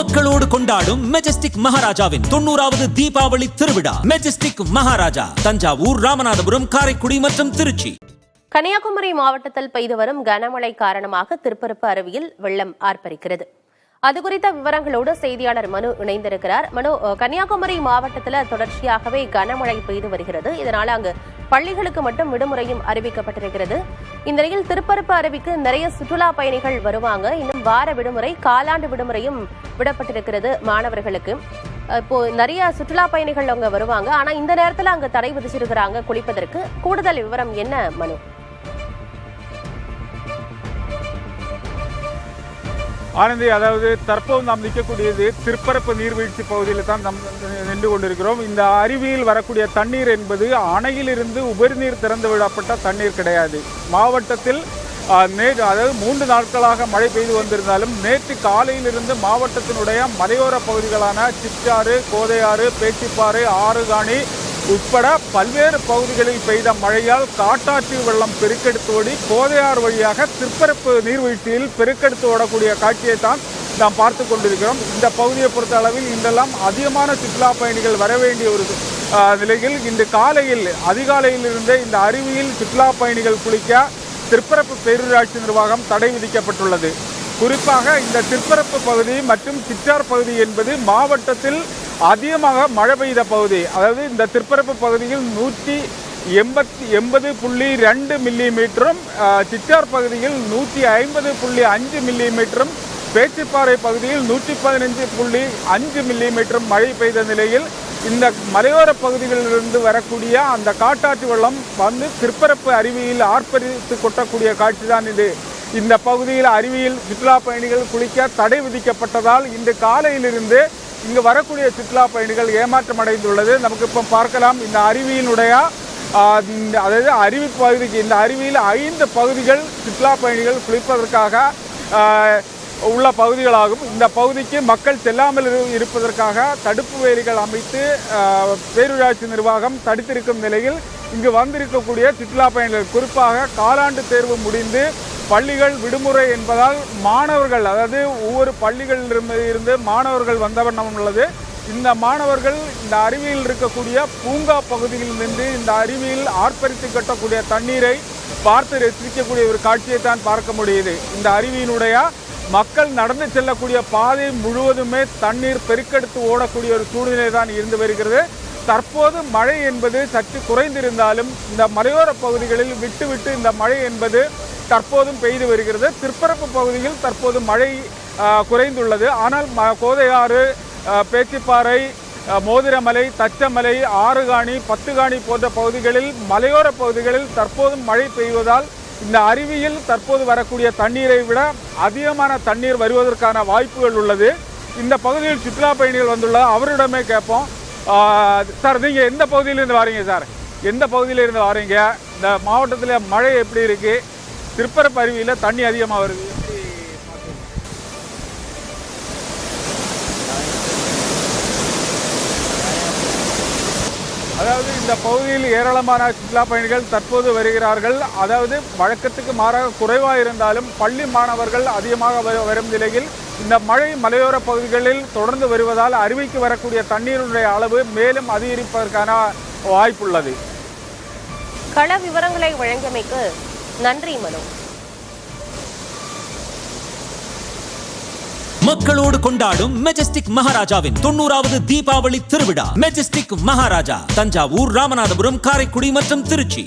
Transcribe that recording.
மக்களோடு கொண்டாடும் மெஜஸ்டிக் மகாராஜாவின் 90வது தீபாவளி திருவிழா. மெஜஸ்டிக் மகாராஜா தஞ்சாவூர், ராமநாதபுரம், காரைக்குடி மற்றும் திருச்சி. கன்னியாகுமரி மாவட்டத்தில் பெய்து வரும் கனமழை காரணமாக திருப்பரப்பு அருவியில் வெள்ளம் ஆர்ப்பரிக்கிறது. அது குறித்த விவரங்களோடு செய்தியாளர் மனு இணைந்திருக்கிறார். மனு, கன்னியாகுமரி மாவட்டத்தில் தொடர்ச்சியாகவே கனமழை பெய்து வருகிறது. இதனால் அங்கு பள்ளிகளுக்கு மட்டும் விடுமுறையும் அறிவிக்கப்பட்டிருக்கிறது. இந்த நிலையில் திருப்பரப்பு அருவிக்கு நிறைய சுற்றுலா பயணிகள் வருவாங்க. இன்னும் வார விடுமுறை, காலாண்டு விடுமுறையும் விடப்பட்டிருக்கிறது மாணவர்களுக்கு. இப்போ நிறைய சுற்றுலா பயணிகள் அங்க வருவாங்க. ஆனா இந்த நேரத்தில் அங்க தடை விதிச்சிருக்கிறாங்க குளிப்பதற்கு. கூடுதல் விவரம் என்ன மனு? ஆனந்தி, அதாவது தற்போது நாம் நிற்கக்கூடியது திருப்பரப்பு நீர்வீழ்ச்சி பகுதியில் தான் நாம் நின்று கொண்டிருக்கிறோம். இந்த அருவியில் வரக்கூடிய தண்ணீர் என்பது அணையிலிருந்து உபரிநீர் திறந்து விடப்பட்ட தண்ணீர் கிடையாது. மாவட்டத்தில் அதாவது 3 நாட்களாக மழை பெய்து வந்திருந்தாலும் நேற்று காலையிலிருந்து மாவட்டத்தினுடைய மலையோர பகுதிகளான சிற்றாறு, கோதையாறு, பேச்சிப்பாறை, ஆறுகாணி உட்பட பல்வேறு பகுதிகளில் பெய்த மழையால் காட்டாற்று வெள்ளம் பெருக்கெடுத்து ஓடி கோதையாறு வழியாக திருப்பரப்பு நீர்வீழ்ச்சியில் பெருக்கெடுத்து ஓடக்கூடிய காட்சியை தான் நாம் பார்த்து கொண்டிருக்கிறோம். இந்த பகுதியை பொறுத்த அளவில் இன்றெல்லாம் அதிகமான சுற்றுலா பயணிகள் வர வேண்டிய ஒரு நிலையில் இன்று காலையில் அதிகாலையிலிருந்தே இந்த அருவியில் சுற்றுலா பயணிகள் குளிக்க திருப்பரப்பு பேரூராட்சி நிர்வாகம் தடை விதிக்கப்பட்டுள்ளது. குறிப்பாக இந்த திருப்பரப்பு பகுதி மற்றும் சிற்றார் பகுதி என்பது மாவட்டத்தில் அதிகமாக மழை பெய்த பகுதி. அதாவது இந்த திருப்பரப்பு பகுதியில் 180.2 மில்லிமீட்டரும், சிற்றார் பகுதியில் 150.5 மில்லிமீட்டரும், பேச்சிப்பாறை பகுதியில் 115.5 மில்லிமீட்டரும் மழை பெய்த நிலையில் இந்த மலையோர பகுதிகளிலிருந்து வரக்கூடிய அந்த காட்டாற்று வெள்ளம் வந்து திருப்பரப்பு அருவியில் ஆர்ப்பரித்து கொட்டக்கூடிய காட்சி தான் இது. இந்த பகுதியில் அருவியில் சுற்றுலா பயணிகள் குளிக்க தடை விதிக்கப்பட்டதால் இன்று காலையிலிருந்து இங்கு வரக்கூடிய சுற்றுலா பயணிகள் ஏமாற்றம் அடைந்துள்ளது. நமக்கு இப்போ பார்க்கலாம், இந்த அருவியினுடைய அதாவது அருவி பகுதிக்கு, இந்த அருவியில் 5 பகுதிகள் சுற்றுலா பயணிகள் குளிப்பதற்காக உள்ள பகுதிகளாகும். இந்த பகுதிக்கு மக்கள் செல்லாமல் இருப்பதற்காக தடுப்பு வேலிகள் அமைத்து பேரூராட்சி நிர்வாகம் தடுத்திருக்கும் நிலையில் இங்கு வந்திருக்கக்கூடிய சுற்றுலா பயணிகள், குறிப்பாக காலாண்டு தேர்வு முடிந்து பள்ளிகள் விடுமுறை என்பதால் மாணவர்கள், அதாவது ஒவ்வொரு பள்ளிகளிலிருந்து மாணவர்கள் வந்த வண்ணம் உள்ளது. இந்த மாணவர்கள் இந்த அருவியில் இருக்கக்கூடிய பூங்கா பகுதியில் நின்று இந்த அருவியில் ஆர்ப்பரித்து கட்டக்கூடிய தண்ணீரை பார்த்து ரசிக்கக்கூடிய ஒரு காட்சியை தான் பார்க்க முடியுது. இந்த அருவியினுடைய மக்கள் நடந்து செல்லக்கூடிய பாதை முழுவதுமே தண்ணீர் பெருக்கெடுத்து ஓடக்கூடிய ஒரு சூழ்நிலை தான் இருந்து வருகிறது. தற்போது மழை என்பது சற்று குறைந்திருந்தாலும் இந்த மலையோர பகுதிகளில் விட்டு இந்த மழை என்பது தற்போதும் பெய்து வருகிறது. திருப்பரப்பு பகுதியில் தற்போது மழை குறைந்துள்ளது. ஆனால் கோதையாறு, பேச்சிப்பாறை, மோதிரமலை, தச்சமலை, ஆறுகாணி, பத்துகாணி போன்ற பகுதிகளில் மலையோர பகுதிகளில் தற்போதும் மழை பெய்வதால் இந்த அருவியில் தற்போது வரக்கூடிய தண்ணீரை விட அதிகமான தண்ணீர் வருவதற்கான வாய்ப்புகள் உள்ளது. இந்த பகுதியில் சுற்றுலா பயணிகள் வந்துள்ள அவரிடமே கேட்போம். சார், நீங்கள் எந்த பகுதியிலிருந்து வாரீங்க சார்? எந்த பகுதியிலிருந்து வாரீங்க? இந்த மாவட்டத்தில் மழை எப்படி இருக்குது? திருப்பரப்பு அருவியில் தண்ணி அதிகமாக வருது, அதாவது இந்த பகுதியில் ஏராளமான சுற்றுலா பயணிகள் தற்போது வருகிறார்கள். அதாவது வழக்கத்துக்கு மாறாக குறைவாக இருந்தாலும் பள்ளி மாணவர்கள் அதிகமாக வரும் நிலையில் இந்த மழை மலையோர பகுதிகளில் தொடர்ந்து வருவதால் அருவிக்கு வரக்கூடிய தண்ணீருடைய அளவு மேலும் அதிகரிப்பதற்கான வாய்ப்புள்ளது. கள விவரங்களை வழங்கியமைக்கு நன்றி மனு. மக்களோடு கொண்டாடும் மெஜஸ்டிக் மகாராஜாவின் 90வது தீபாவளி திருவிழா. மெஜஸ்டிக் மகாராஜா தஞ்சாவூர், ராமநாதபுரம், காரைக்குடி மற்றும் திருச்சி.